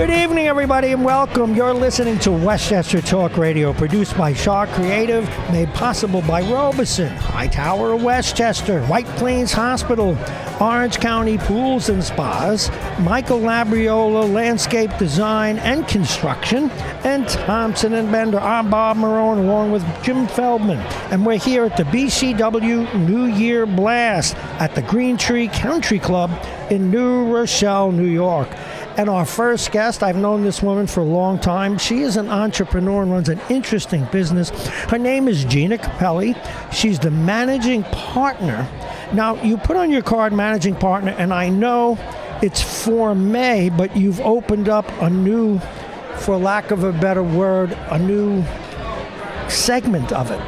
Good evening, everybody, and welcome. You're listening to Westchester Talk Radio, produced by Shaw Creative, made possible by Robeson, Hightower of Westchester, White Plains Hospital, Orange County Pools and Spas, Michael Labriola Landscape Design and Construction, and Thompson and Bender. I'm Bob Marone, along with Jim Feldman, and we're here at the BCW New Year Blast at the Greentree Country Club in New Rochelle, New York. And our first guest, I've known this woman for a long time. She is an entrepreneur and runs an interesting business. Her name is Gina Capelli. She's the managing partner. Now, you put on your card managing partner, and I know it's for May, but you've opened up a new, for lack of a better word, a new segment of it.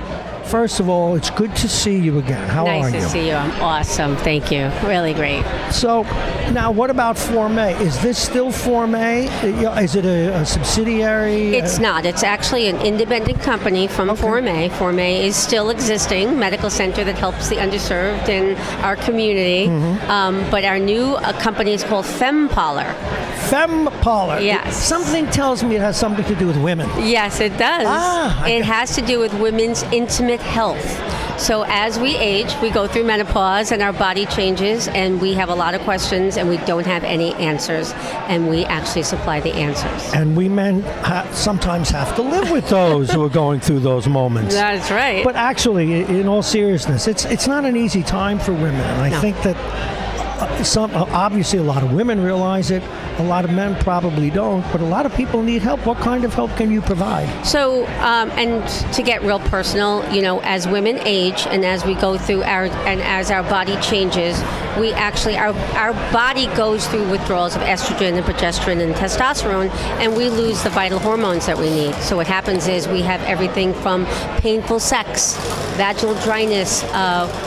First of all, it's good to see you again. How are you? Nice to see you. I'm awesome. Thank you. Really great. So, now what about Forme? Is this still Forme? Is it a subsidiary? It's not. It's actually an independent company from Forme. Forme is still existing, medical center that helps the underserved in our community. Mm-hmm. But our new company is called FEMM Parlour. FEMM Parlour. Yes. Something tells me it has something to do with women. Yes, it does. It has to do with women's intimate health. So as we age, we go through menopause and our body changes, and we have a lot of questions and we don't have any answers, and we actually supply the answers. And we men sometimes have to live with those who are going through those moments. That's right. But actually, in all seriousness, it's not an easy time for women, and I think that obviously a lot of women realize it, a lot of men probably don't, but a lot of people need help. What kind of help can you provide? So, and to get real personal, you know, as women age and as we go through as our body changes, we actually, our body goes through withdrawals of estrogen and progesterone and testosterone, and we lose the vital hormones that we need. So what happens is we have everything from painful sex, vaginal dryness,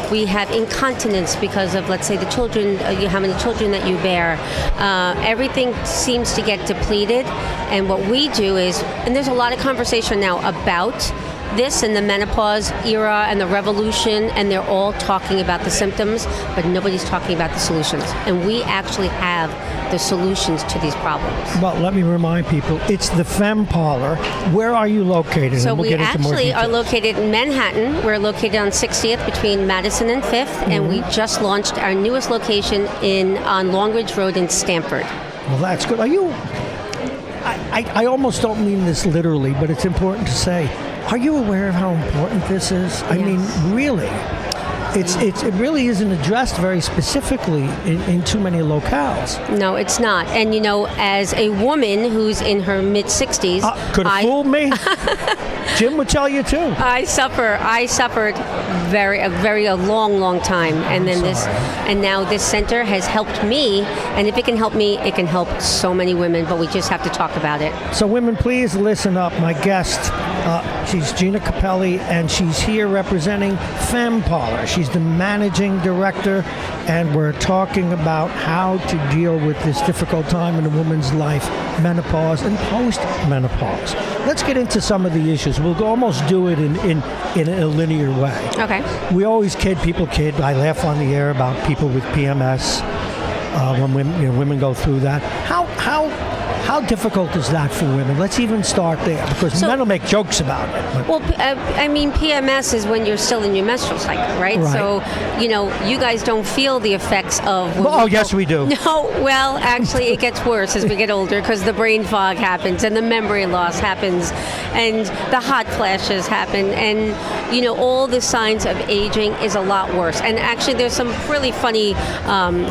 we have incontinence because of, let's say, the children, how many children that you bear. Everything seems to get depleted, and what we do is, and there's a lot of conversation now about this and the menopause era and the revolution, and they're all talking about the symptoms, but nobody's talking about the solutions. And we actually have the solutions to these problems. Well, let me remind people, it's the FEMM Parlour. Where are you located? So we actually are located in Manhattan. We're located on 60th between Madison and 5th, and we just launched our newest location on Long Ridge Road in Stamford. Well, that's good. Are you, I almost don't mean this literally, but it's important to say, are you aware of how important this is? I mean, really, it really isn't addressed very specifically in too many locales. No, it's not. And you know, as a woman who's in her mid-60s, could have fooled me. Jim would tell you too. I suffered a long time, and then and now this center has helped me. And if it can help me, it can help so many women. But we just have to talk about it. So, women, please listen up. My guest, she's Gina Capelli, and she's here representing FEMM Parlour. She's the managing director, and we're talking about how to deal with this difficult time in a woman's life, menopause and post-menopause. Let's get into some of the issues. We'll almost do it in a linear way. Okay. We always kid. I laugh on the air about people with PMS when women go through that. How difficult is that for women? Let's even start there, because men will make jokes about it. Well, I mean, PMS is when you're still in your menstrual cycle, right? So, you know, you guys don't feel the effects of... Yes, we do. No, well, actually, it gets worse as we get older, because the brain fog happens, and the memory loss happens, and the hot flashes happen, and, you know, all the signs of aging is a lot worse. And actually, there's some really funny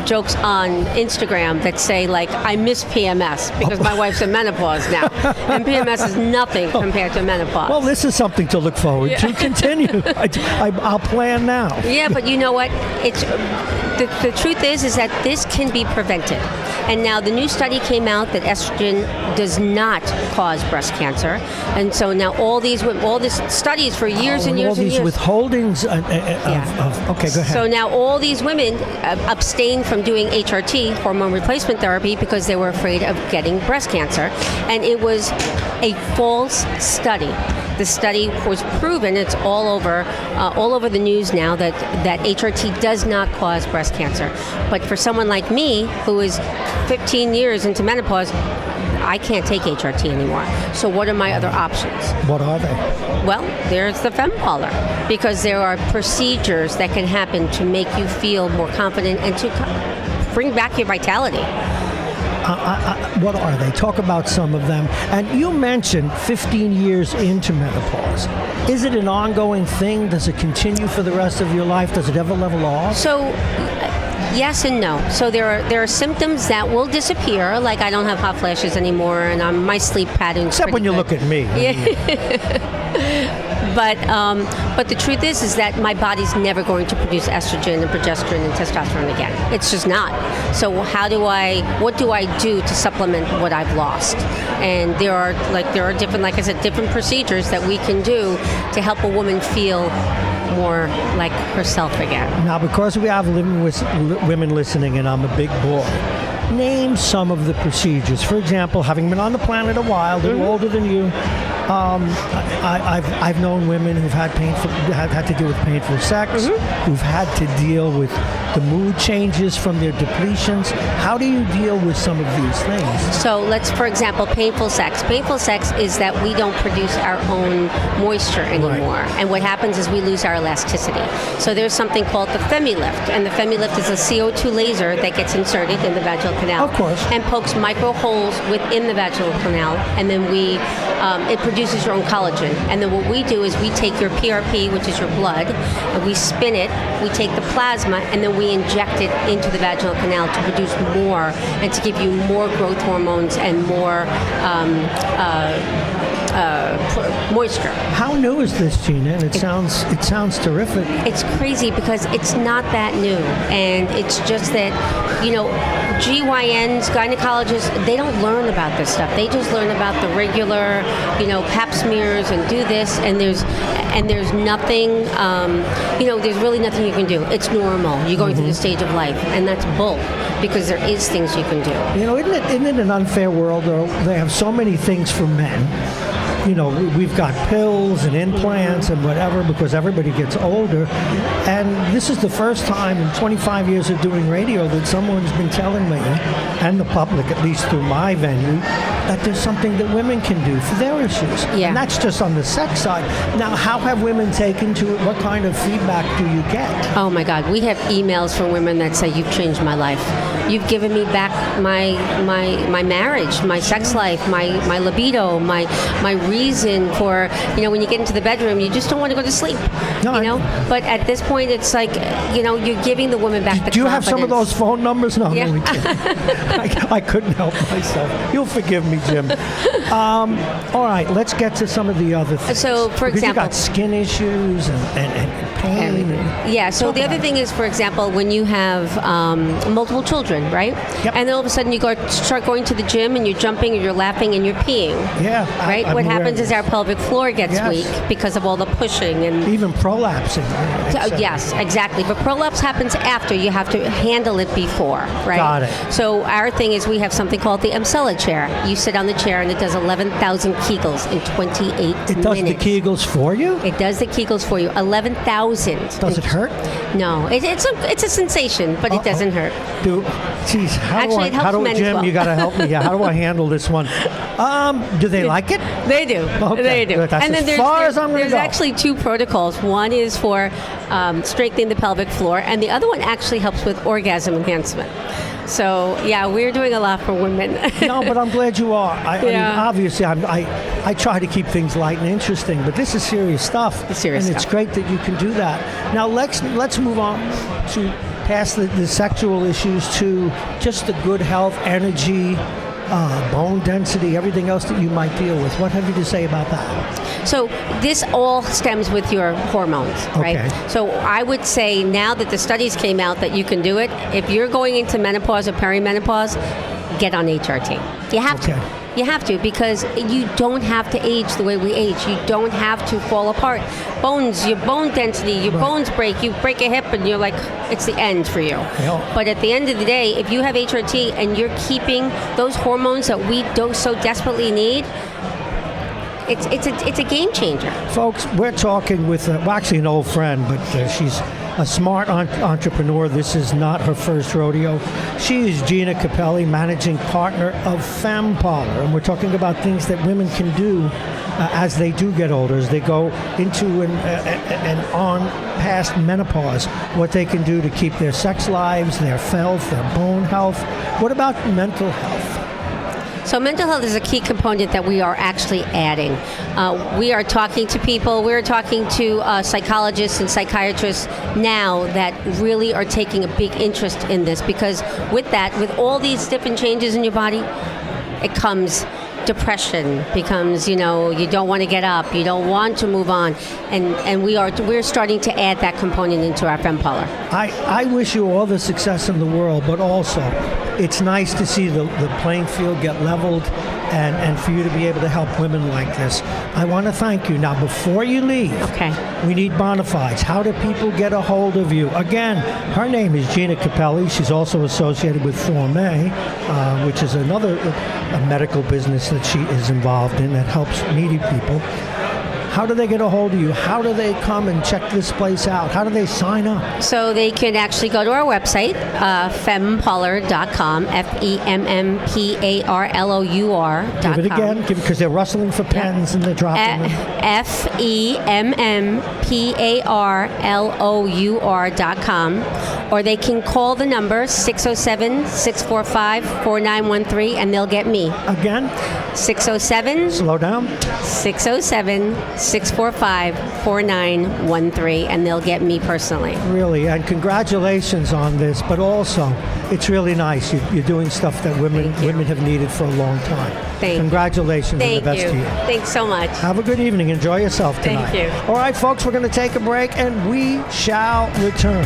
jokes on Instagram that say, like, I miss PMS, because my wife's in menopause now, and PMS is nothing compared to menopause. Well, this is something to look forward to. Continue. I'll plan now. Yeah, but you know what? It's the truth is that this can be prevented. And now the new study came out that estrogen does not cause breast cancer, and so now all these studies for years and years and years. All these withholdings of okay, go ahead. So now all these women abstained from doing HRT, hormone replacement therapy, because they were afraid of getting breast cancer, and it was a false study. The study was proven. It's all over the news now that HRT does not cause breast cancer. But for someone like me, who is 15 years into menopause, I can't take HRT anymore. So what are my other options? What are they? Well, there's the FEMM Parlour, because there are procedures that can happen to make you feel more confident and to bring back your vitality. What are they? Talk about some of them. And you mentioned 15 years into menopause. Is it an ongoing thing? Does it continue for the rest of your life? Does it ever level off? So, yes and no. So there are symptoms that will disappear, like I don't have hot flashes anymore, and my sleep pattern's Except when you look at me. Yeah. But the truth is that my body's never going to produce estrogen and progesterone and testosterone again. It's just not. So what do I do to supplement what I've lost? And there are different, like I said, different procedures that we can do to help a woman feel more like herself again. Now, because we have women listening, and I'm a big boy, name some of the procedures. For example, having been on the planet a while, they're older than you. I've known women who've had to deal with painful sex, who've had to deal with the mood changes from their depletions. How do you deal with some of these things? So for example, painful sex. Painful sex is that we don't produce our own moisture anymore. Right. And what happens is we lose our elasticity. So there's something called the FEMM lift. And the FEMM lift is a CO2 laser that gets inserted in the vaginal canal. Of course. And pokes micro holes within the vaginal canal. And then it produces your own collagen. And then what we do is we take your PRP, which is your blood, and we spin it, we take the plasma, and then we inject it into the vaginal canal to produce more and to give you more growth hormones and more moisture. How new is this, Gina? And it sounds terrific. It's crazy because it's not that new, and it's just that, GYNs, gynecologists, they don't learn about this stuff. They just learn about the regular, pap smears and do this, and there's nothing, there's really nothing you can do. It's normal. You're going through the stage of life, and that's bull, because there is things you can do. Isn't it an unfair world, though? They have so many things for men. We've got pills and implants and whatever because everybody gets older. And this is the first time in 25 years of doing radio that someone's been telling me, and the public, at least through my venue, that there's something that women can do for their issues. Yeah. And that's just on the sex side. Now, how have women taken to it? What kind of feedback do you get? Oh my God, we have emails from women that say, "You've changed my life. You've given me back my marriage, my sex life, my libido, my reason for, when you get into the bedroom, you just don't want to go to sleep." No, But at this point, it's like, you're giving the woman back the confidence. Do you have some of those phone numbers? No, Yeah. I'm only kidding. I couldn't help myself. You'll forgive me, Jim. All right, let's get to some of the other things. So, for because example, you got skin issues and pain. Yeah, so the other thing is, for example, when you have multiple children, right? Yep. And then all of a sudden you start going to the gym and you're jumping and you're laughing and you're peeing. Yeah. Right? I'm what aware happens of is our pelvic floor gets Yes. weak because of all the pushing and even prolapsing. yes, exactly. But prolapse happens after. You have to handle it before, right? Got it. So our thing is we have something called the Emsella chair. You sit on the chair and it does 11,000 Kegels in 28 minutes. It does the Kegels for you? It does the Kegels for you. 11,000. Does it hurt? No, it's a sensation, but it doesn't hurt. Actually, it helps men as Jim, well. you got to help me. Yeah, how do I handle this one? Do they like it? They do. Okay, They do. good. That's and then as far as I'm going to there's go. actually two protocols. One is for strengthening the pelvic floor, and the other one actually helps with orgasm enhancement. So, yeah, we're doing a lot for women. No, but I'm glad you are. I mean, Yeah. obviously, I try to keep things light and interesting, but this is serious stuff. It's serious and it's stuff. great that you can do that. Now, let's move on to past the sexual issues to just the good health, energy, bone density, everything else that you might deal with. What have you to say about that? So this all stems with your hormones, right? Okay. So I would say now that the studies came out that you can do it, if you're going into menopause or perimenopause, get on HRT. You have Okay. to. You have to, because you don't have to age the way we age. You don't have to fall apart. Bones, your bone density, your bones break. You break a hip and you're like, it's the end for you. Yeah. But at the end of the day, if you have HRT and you're keeping those hormones that we so desperately need, it's a game changer. Folks, we're talking with, actually an old friend, but a smart entrepreneur. This is not her first rodeo. She is Gina Capelli, managing partner of FEMM Parlour, and we're talking about things that women can do as they do get older, as they go into and on past menopause, what they can do to keep their sex lives, their health, their bone health. What about mental health? So mental health is a key component that we are actually adding. We are talking to people, we're talking to psychologists and psychiatrists now that really are taking a big interest in this, because with that, with all these different changes in your body, it comes depression, becomes, you don't want to get up, you don't want to move on, and we're starting to add that component into our FEMM Parlour. I wish you all the success in the world, but also it's nice to see the playing field get leveled and for you to be able to help women like this. I want to thank you. Now, before you leave, we need bona fides. How do people get a hold of you? Again, her name is Gina Capelli. She's also associated with FEMM, which is another a medical business that she is involved in that helps needy people. How do they get a hold of you? How do they come and check this place out? How do they sign up? So they can actually go to our website, femmparlour.com, FEMMPARLOUR.com. Give it again, because they're rustling for pens and they're dropping them. FEMMPARLOUR.com, or they can call the number 607-645-4913 and they'll get me. Again? 607. Slow down. 607-645-4913, and they'll get me personally. Really, and congratulations on this, but also it's really nice. You're doing stuff that women have needed for a long time. Congratulations and the best to you. Thanks so much. Have a good evening. Enjoy yourself tonight. Thank you. All right, folks, we're going to take a break and we shall return.